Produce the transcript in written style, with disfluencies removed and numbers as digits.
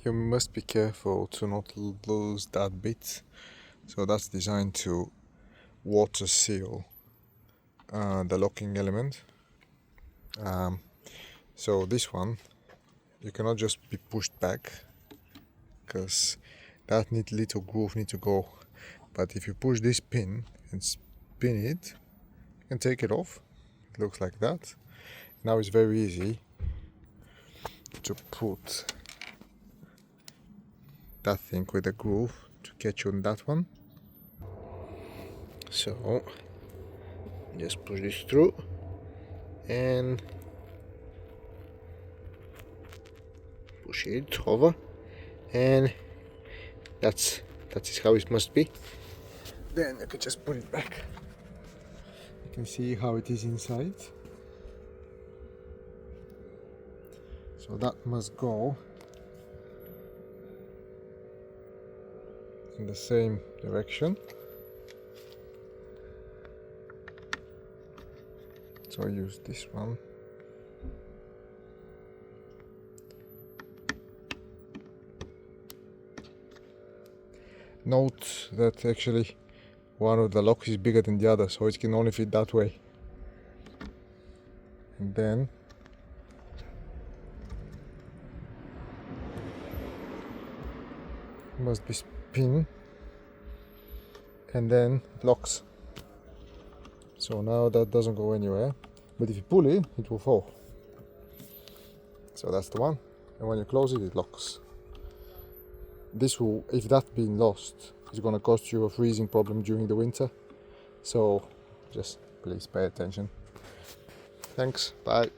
You must be careful to not lose that bit. So that's designed to water seal the locking element. So this one, you cannot just be pushed back because that little groove need to go. But if you push this pin and spin it, you can take it off. It looks like that. Now it's very easy to put that thing with the groove to catch on that one. So just push this through and push it over, and that is how it must be. Then you can just put it back. You can see how it is inside. So that must go in the same direction. So I use this one. Note that actually one of the locks is bigger than the other, so it can only fit that way. And then must be spin, and then it locks. So now that doesn't go anywhere, but if you pull it, it will fall. So that's the one, and when you close it, it locks. This will, if that being lost, is going to cost you a freezing problem during the winter. So just please pay attention. Thanks, bye.